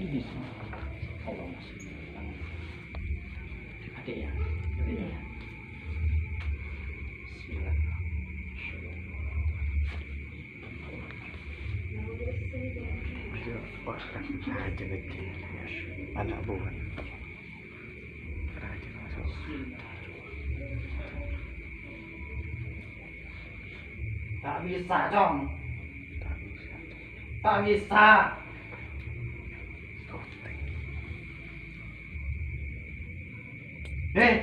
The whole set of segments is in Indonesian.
Ini sih. Allah masih. Adik ya. Adik ya. Bismillah. Orang raja kecil, anak buah. Raja masuk. Tak bisa, Cong. Tak bisa. Tak bisa. Soteng. Hei.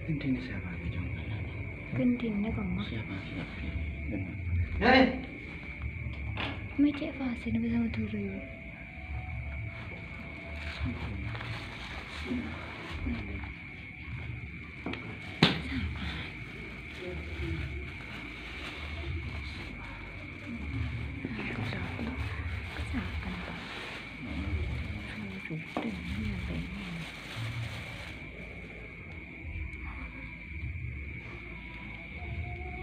Ini siapa Jong? Gendine kok mah. Siapa? Dengan Hei. Mấy trẻ vào xin nó bisa turu. Kesakan Pak. Sudah nyampe.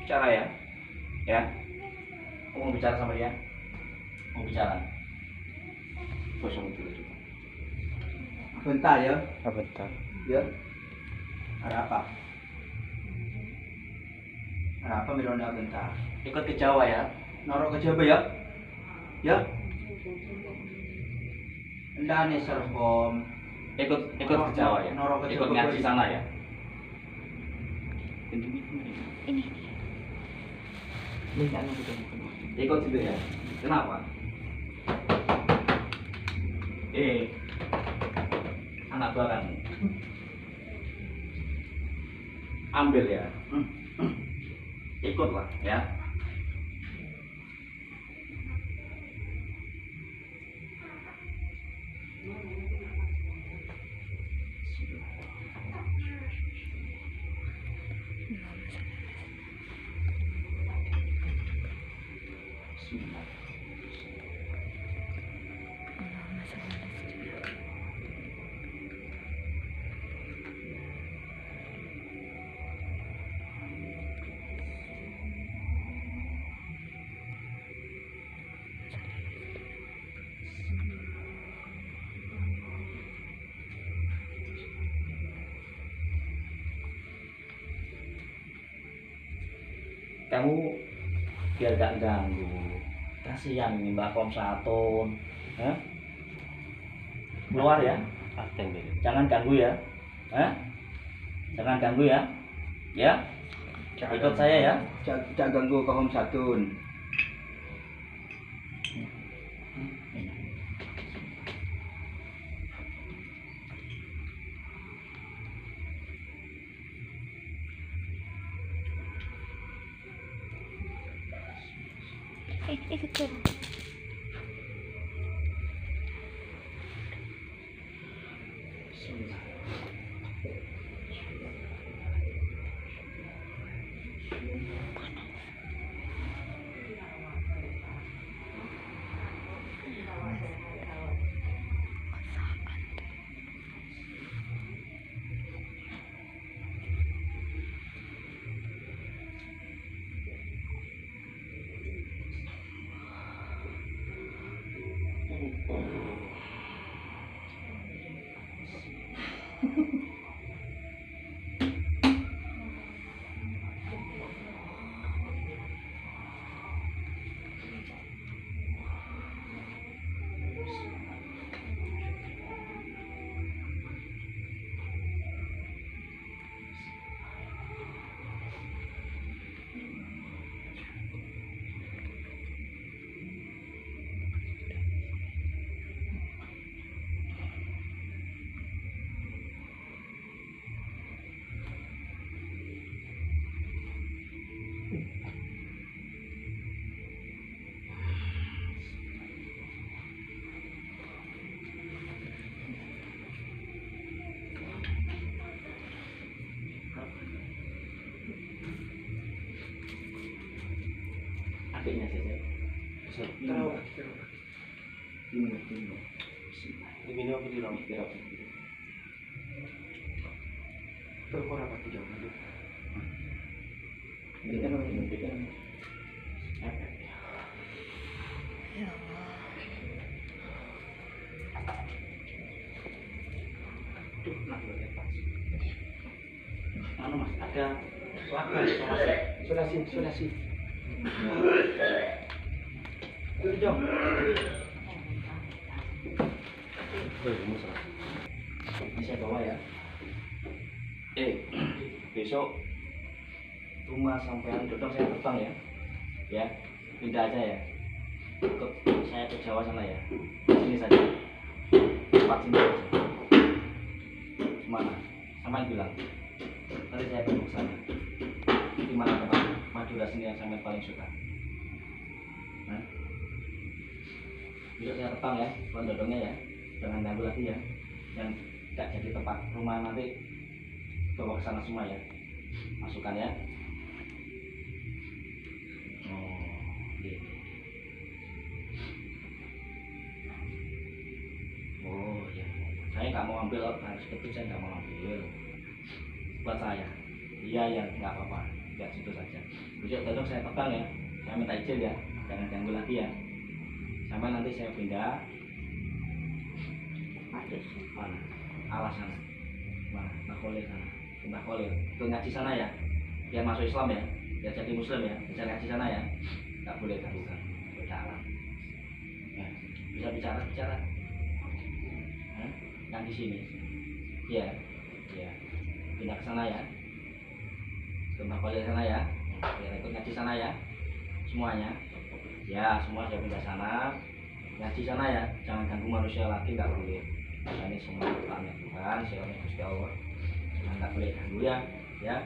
Bicara ya. Ya. Kamu mau bicara sama dia? Mau bicara? Kosong dulu juga. Bentar ya. bentar. Ya. Ada apa? Ada apa Mironda bentar? Ikut ke Jawa ya. Norok ke Jawa ya. Ya. Ndane serhom. Ikut ke Jawa ya. Norok ke Ikut Jawa. ngaji sana ya. Ini. Ini kan udah bukan. Ikut situ ya. Kenapa? Anak gua kan ambil ya. Ikutlah ya. Allahumma shalli ala sayyidina. Kamu biar gak ganggu. Kasihan ini Mbak Kom Satun. Hah? Keluar ya. Ateng deh. Jangan ganggu ya. Hah? Jangan ganggu ya. Ya? Ikut saya ya. Cak ganggu kaum satun. Ikut ke. Adiknya saja. Terawat. Ini. Diminum apa di dalam kira? Berkorban apa jauh itu? Ini kan. ada laka isolasi. Itu Jom. Ini saya bawa ya. Besok rumah sampean dodong saya terbang ya. Ya, pindah aja ya. Saya ke Jawa sana ya. Sini saja. Tempat sini saja. Mana? Sampean bilang. Nanti saya ke sana. Di mana tempat Madura sini yang sampean paling suka? Nah. Besok saya terbang ya, bukan dodongnya ya. Jangan ganggu lagi ya. Yang tidak jadi tempat rumah nanti bawa ke sana semua ya. Masukkan ya. Oh iya. Saya nggak mau ambil harus itu, saya nggak mau ambil buat saya. Iya ya, nggak apa-apa, nggak situ saja. Besok saya terbang ya. Saya minta izin ya, jangan ganggu lagi ya. Sampai nanti saya pindah. Mana? Alas sana. Mana? Nakholil sana. Nakholil. Itu ngaji sana ya. Biar masuk Islam ya. Biar jadi Muslim ya. Bisa ngaji sana ya. Nggak boleh ganggukan. Bicara. Ya. Bisa bicara. Yang di sini. Iya. Iya. Pindah ke sana ya. Ke Nakholil sana ya. Biar ikut ngaji sana ya. Semuanya. Ya, semua saya pindah sana. Ngaji sana ya. Jangan ganggu manusia lagi, nggak boleh. Ini semua ciptaannya Tuhan, siapa Gusti Allah. Jangan tak boleh ganggu ya. Ya.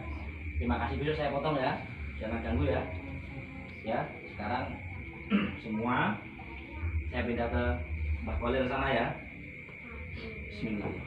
Terima kasih, besok saya potong ya. Jangan ganggu ya. Ya, sekarang semua saya pindah ke Mbah Kholil sana ya. Bismillah.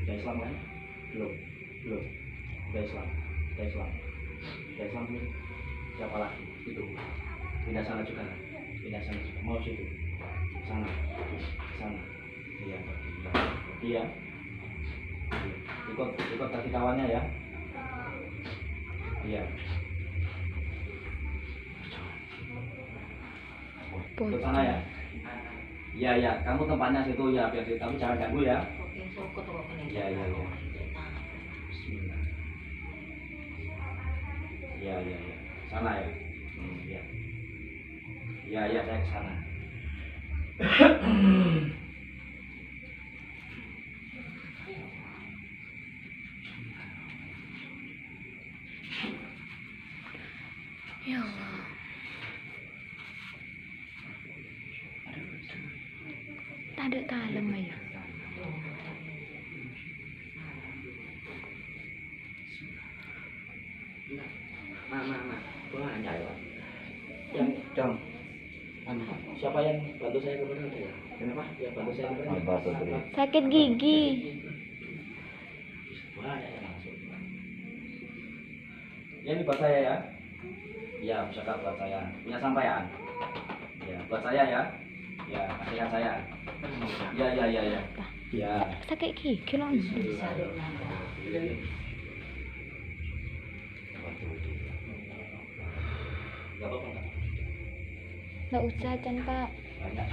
Sudah Islam kan? Belum. Sudah Islam belum. Siapa lagi? Itu. Pindah sana juga. Mau situ. Sana. Iya. Ikut tadi kawannya ya. Iya. Ikut sana ya. Iya. Kamu tempatnya situ ya, biar situ. Kamu jangan ganggu ya. Iya. Bismillah. Iya. Sana ya. Iya, saya ke sana. Ya Allah. Tak ada talam ya. Nah. Banyak ya. Yang Jom. Siapa yang bantu saya kemarin ada ya? Kenapa? Ya bantu saya kemarin. Sakit gigi. Banyak yang masuk. Ya, ini buat saya ya. Ya, pusaka buat saya. Punya sampean. Ya, buat saya ya. Ya, kasihkan saya. Ya. Ya. Sakit gigi loh. Gak apa-apa enggak? Nggak usah Chan Pak. Banyak.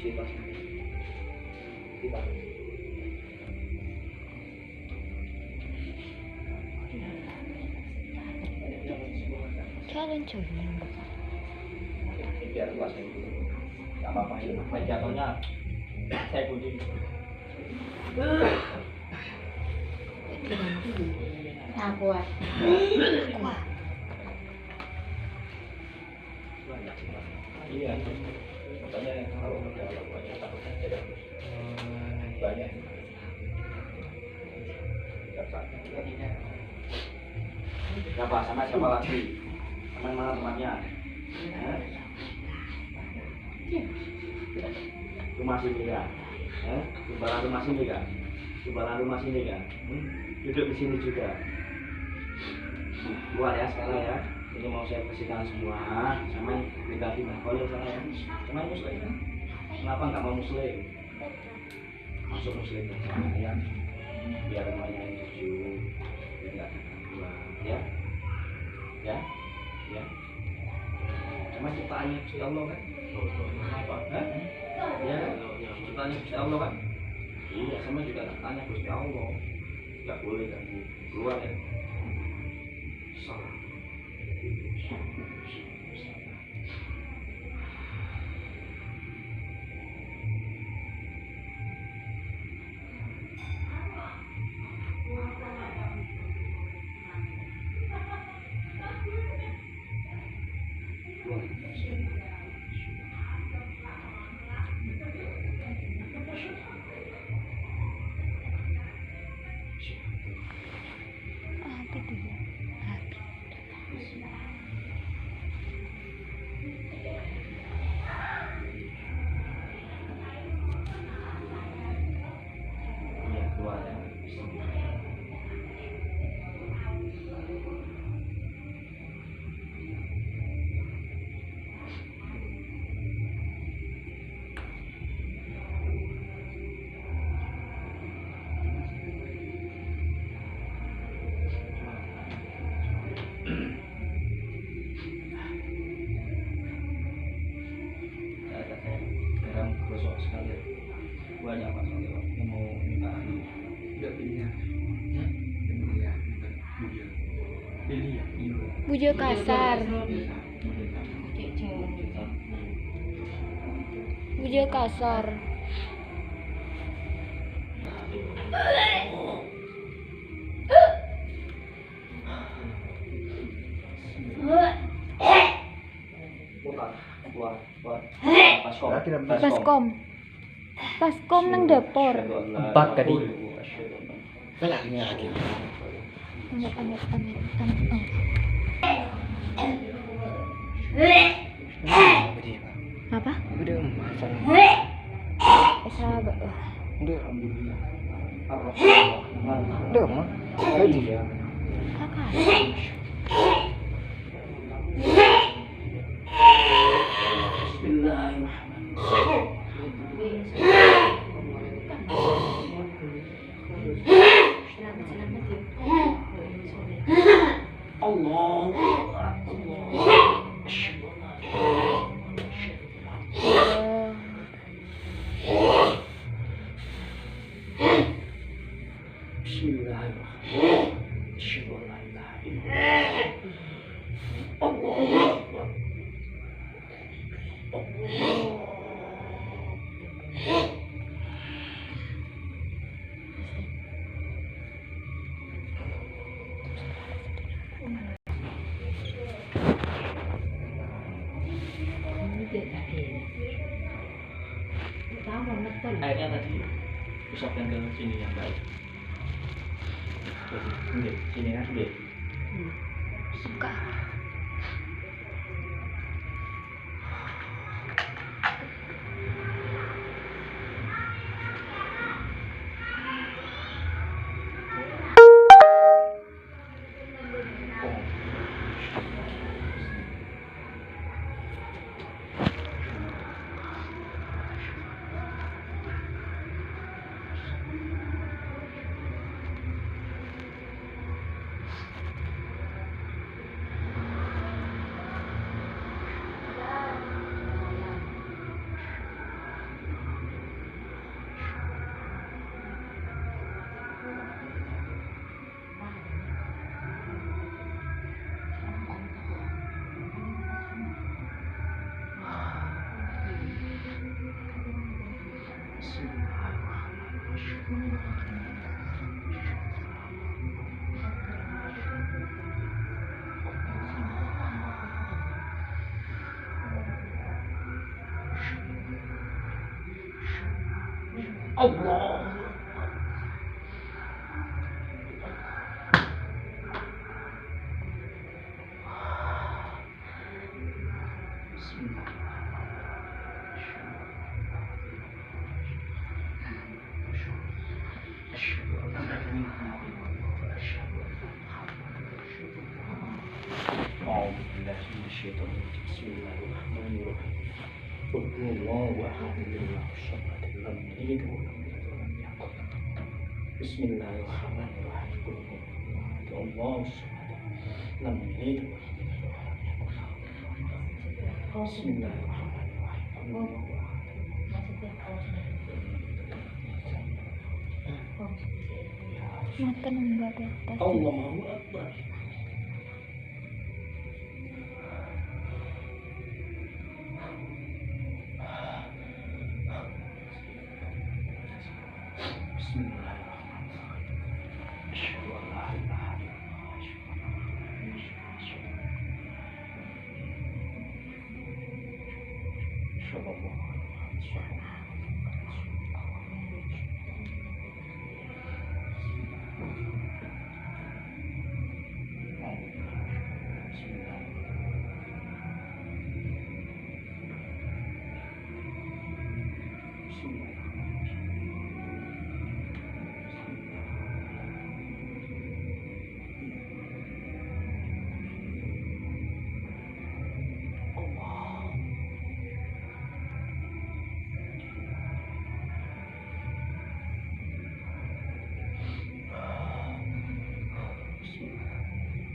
Siapa? Challenge coba. Biar luas ya. Gak apa-apa ya. Jatuhnya saya kunci. Nah, kuat. Iya. Makanya kalau ada banyak takutnya tidak banyak. Siapa? Sama siapa lagi? Sama mana temannya? Rumah sini kan? Jumlah rumah sini kan? Jumlah rumah sini kan? Duduk di sini juga. Keluar ya sekarang ya. Ini mau saya bersihkan semua. Sama tinggal di kolej sana ya. Sama muslim kan? Kenapa nggak mau muslim? Masuk muslim ya. Biar rumahnya yang sejuk. Biar nggak keluar ya. Ya. Ya. Sama ciptaannya Gusti Allah kan? Apa? Ya, ciptaannya Gusti Allah kan? Iya, sama juga tanya Gusti Allah. Nggak boleh ganggu keluar ya. Salah. Abi dulu. Abi. Iya, keluar ya. Garam gosok sekali. Banyak Pak sekali Pak. Yang mau minta Tidak pilih. Pilih ya. Pilih ya. Bujo kasar. Bujo kasar. putar. Keluar. Paskom. Baskom. Baskom nang dapur. Empat tadi. Belakangnya lagi. Amit. Apa? Udah masak. Sahabat. Udah. Alhamdulillah. Udah mah. Lagi ya. Kakak. Airnya tadi usapkan ke sini yang baik. Sini kan sudah. Suka. Allah. Bismillahirrahmanirrahim. Qul huwallahu ahad, Allahu samad, lam yalid wa lam yulad wa lam yakul lahu kufuwan ahad. Bismillahirrahmanirrahim. Qul huwallahu ahad, Allahu samad, lam yalid wa lam yulad wa lam yakul lahu kufuwan ahad. Bismillahirrahmanirrahim. Qul huwallahu ahad. Mata nembak di atas. Allahu Akbar. Bismillahirrahmanirrahim. Asyhadu an la ilaha illallah. Sallallahu alaihi wasallam.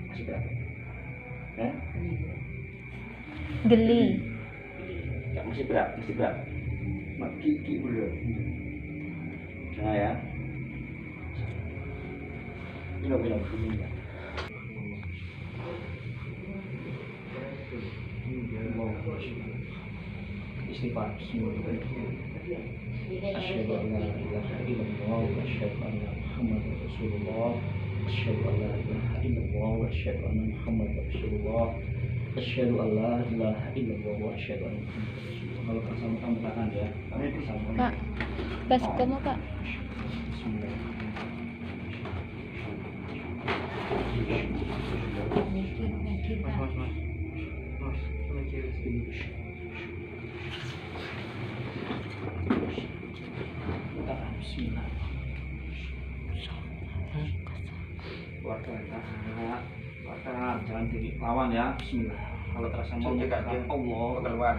Masih berapa? Geli. Ya, masih berat. Mak kiki pula. Nah ya. Bilang ya. Istighfar. Asyhadu an la ilaha illallah wa asyhadu anna Muhammadar Rasulullah. Asyhadu an la ilaha illallah wa asyhadu anna Muhammadar Rasulullah. Asyhadu an la ilaha illallah wa asyhadu anna Muhammadar Rasulullah. Kalau bersama-sama belakang ya. Kami bersama. Kak, pas kamu kak. Warta, jangan dilawan ya. Bismillah. Kalau terasa mau Jaga dia. Allah. Keluar.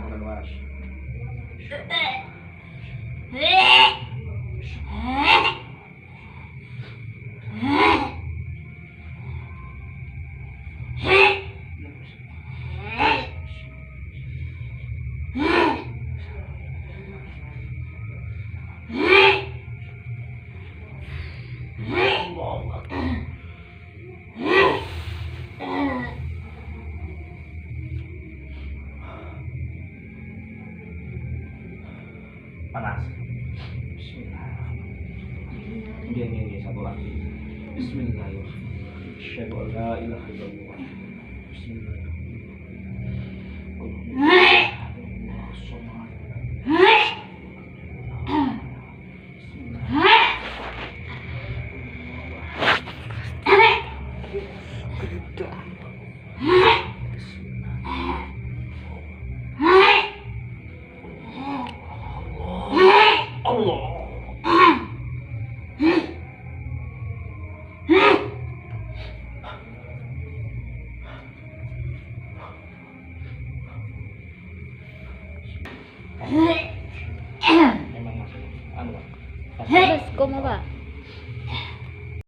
Panas. Bismillahirrahmanirrahim. Ini satu lagi. Bismillahirrahmanirrahim. Asyhadu an la ilaha illallah. Memang masih anu, Pak. Pas kamu kak.